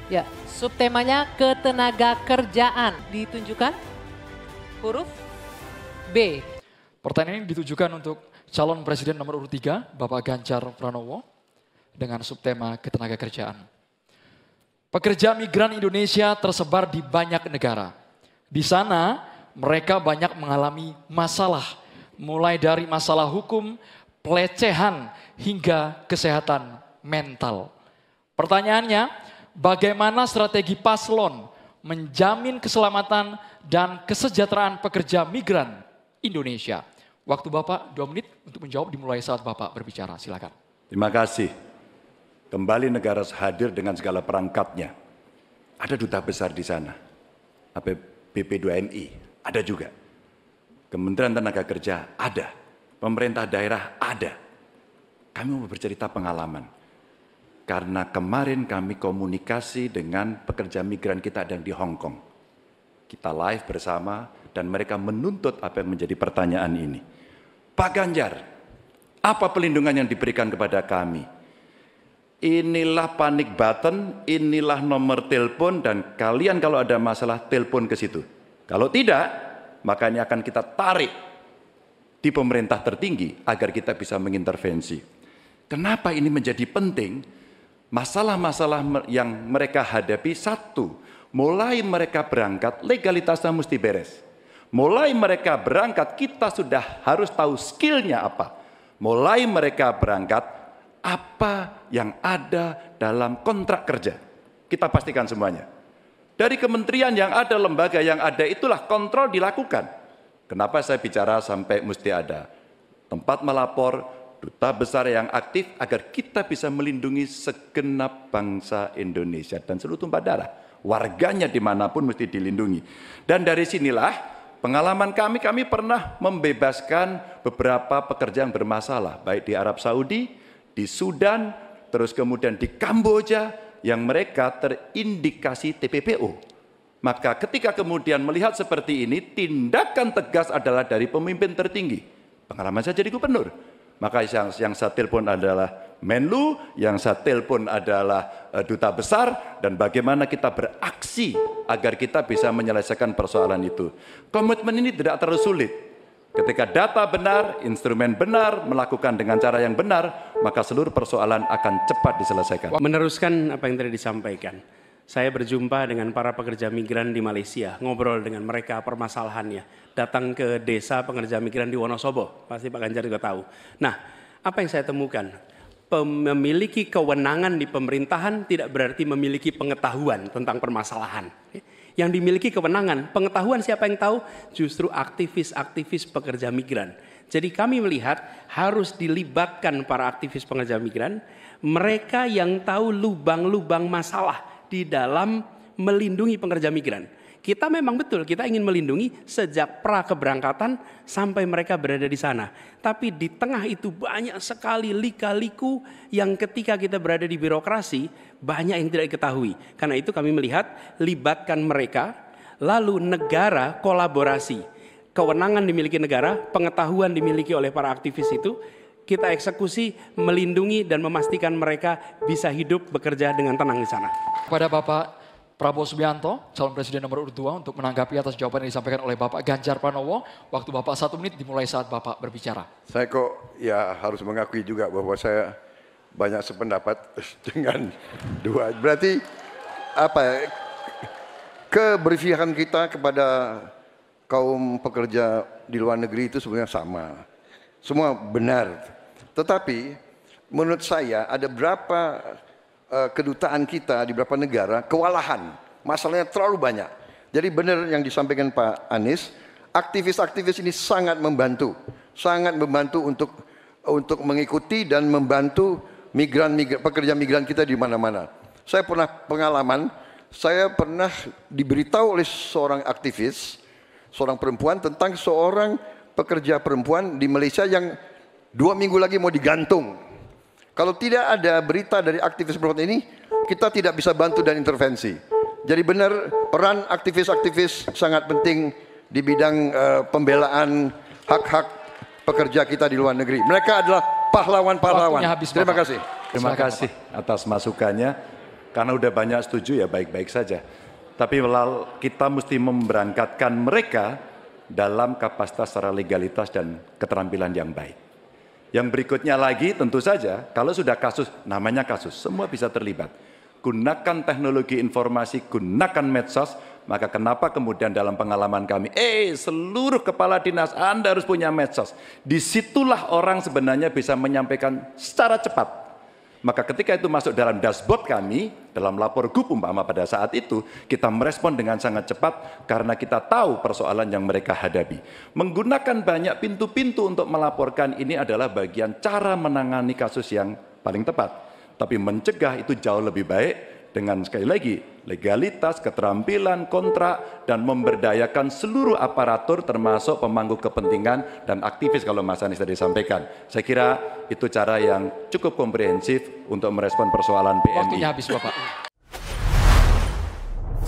Ya, subtemanya ketenaga kerjaan. Ditunjukkan huruf B. Pertanyaan ini ditujukan untuk calon presiden nomor urut 3, Bapak Ganjar Pranowo, dengan subtema ketenaga kerjaan. Pekerja migran Indonesia tersebar di banyak negara. Di sana mereka banyak mengalami masalah, mulai dari masalah hukum, pelecehan, hingga kesehatan mental. Pertanyaannya, bagaimana strategi paslon menjamin keselamatan dan kesejahteraan pekerja migran Indonesia? Waktu Bapak 2 menit untuk menjawab dimulai saat Bapak berbicara. Silakan. Terima kasih. Kembali negara hadir dengan segala perangkatnya. Ada duta besar di sana. BP2MI ada juga. Kementerian Tenaga Kerja ada. Pemerintah daerah ada. Kami mau bercerita pengalaman. Karena kemarin kami komunikasi dengan pekerja migran kita yang di Hong Kong. Kita live bersama dan mereka menuntut apa yang menjadi pertanyaan ini. Pak Ganjar, apa pelindungan yang diberikan kepada kami? Inilah panic button, inilah nomor telepon dan kalian kalau ada masalah telepon ke situ. Kalau tidak, maka ini akan kita tarik di pemerintah tertinggi agar kita bisa mengintervensi. Kenapa ini menjadi penting? Masalah-masalah yang mereka hadapi, satu, mulai mereka berangkat legalitasnya mesti beres. Mulai mereka berangkat kita sudah harus tahu skillnya apa. Mulai mereka berangkat apa yang ada dalam kontrak kerja. Kita pastikan semuanya. Dari kementerian yang ada, lembaga yang ada, itulah kontrol dilakukan. Kenapa saya bicara sampai mesti ada tempat melapor, duta besar yang aktif agar kita bisa melindungi segenap bangsa Indonesia dan seluruh tumpah darah. Warganya dimanapun mesti dilindungi. Dan dari sinilah pengalaman kami pernah membebaskan beberapa pekerja yang bermasalah, baik di Arab Saudi, di Sudan, terus kemudian di Kamboja, yang mereka terindikasi TPPO. Maka ketika kemudian melihat seperti ini, tindakan tegas adalah dari pemimpin tertinggi. Pengalaman saya jadi gubernur. Maka yang saya telepon adalah Menlu, yang saya telepon adalah duta besar, dan bagaimana kita beraksi agar kita bisa menyelesaikan persoalan itu. Komitmen ini tidak terlalu sulit. Ketika data benar, instrumen benar, melakukan dengan cara yang benar, maka seluruh persoalan akan cepat diselesaikan. Meneruskan apa yang tadi disampaikan, saya berjumpa dengan para pekerja migran di Malaysia, ngobrol dengan mereka permasalahannya, datang ke desa pekerja migran di Wonosobo, pasti Pak Ganjar juga tahu. Nah, apa yang saya temukan? Memiliki kewenangan di pemerintahan tidak berarti memiliki pengetahuan tentang permasalahan. Yang dimiliki kewenangan, pengetahuan siapa yang tahu? Justru aktivis-aktivis pekerja migran. Jadi kami melihat harus dilibatkan para aktivis pekerja migran, mereka yang tahu lubang-lubang masalah di dalam melindungi pekerja migran. Kita memang betul, kita ingin melindungi sejak pra keberangkatan sampai mereka berada di sana. Tapi di tengah itu banyak sekali lika-liku yang ketika kita berada di birokrasi, banyak yang tidak diketahui. Karena itu kami melihat, libatkan mereka, lalu negara kolaborasi. Kewenangan dimiliki negara, pengetahuan dimiliki oleh para aktivis itu, kita eksekusi, melindungi dan memastikan mereka bisa hidup, bekerja dengan tenang di sana. Kepada Bapak Prabowo Subianto, calon presiden nomor urut 2, untuk menanggapi atas jawaban yang disampaikan oleh Bapak Ganjar Pranowo. Waktu Bapak 1 menit dimulai saat Bapak berbicara. Saya kok ya harus mengakui juga bahwa saya banyak sependapat dengan dua. Berarti apa ya, keberpihakan kita kepada kaum pekerja di luar negeri itu sebenarnya sama. Semua benar. Tetapi menurut saya ada berapa kedutaan kita di beberapa negara kewalahan, masalahnya terlalu banyak. Jadi benar yang disampaikan Pak Anies, aktivis-aktivis ini sangat membantu untuk mengikuti dan membantu pekerja migran kita di mana-mana. Saya pernah pengalaman, saya pernah diberitahu oleh seorang aktivis, seorang perempuan tentang seorang pekerja perempuan di Malaysia yang 2 minggu lagi mau digantung. Kalau tidak ada berita dari aktivis perempuan ini, kita tidak bisa bantu dan intervensi. Jadi benar, peran aktivis-aktivis sangat penting di bidang pembelaan hak-hak pekerja kita di luar negeri. Mereka adalah pahlawan-pahlawan. Terima kasih. Terima kasih atas masukannya. Karena udah banyak setuju ya baik-baik saja. Tapi kita mesti memberangkatkan mereka dalam kapasitas secara legalitas dan keterampilan yang baik. Yang berikutnya lagi tentu saja kalau sudah kasus, namanya kasus, semua bisa terlibat. Gunakan teknologi informasi, gunakan medsos, maka kenapa kemudian dalam pengalaman kami, seluruh kepala dinas Anda harus punya medsos. Disitulah orang sebenarnya bisa menyampaikan secara cepat. Maka ketika itu masuk dalam dashboard kami, dalam lapor GUP umpama pada saat itu, kita merespon dengan sangat cepat karena kita tahu persoalan yang mereka hadapi. Menggunakan banyak pintu-pintu untuk melaporkan ini adalah bagian cara menangani kasus yang paling tepat. Tapi mencegah itu jauh lebih baik dengan sekali lagi legalitas, keterampilan, kontrak, dan memberdayakan seluruh aparatur termasuk pemangku kepentingan dan aktivis kalau Mas Anies tadi sampaikan. Saya kira itu cara yang cukup komprehensif untuk merespon persoalan PMI. Waktunya habis Bapak.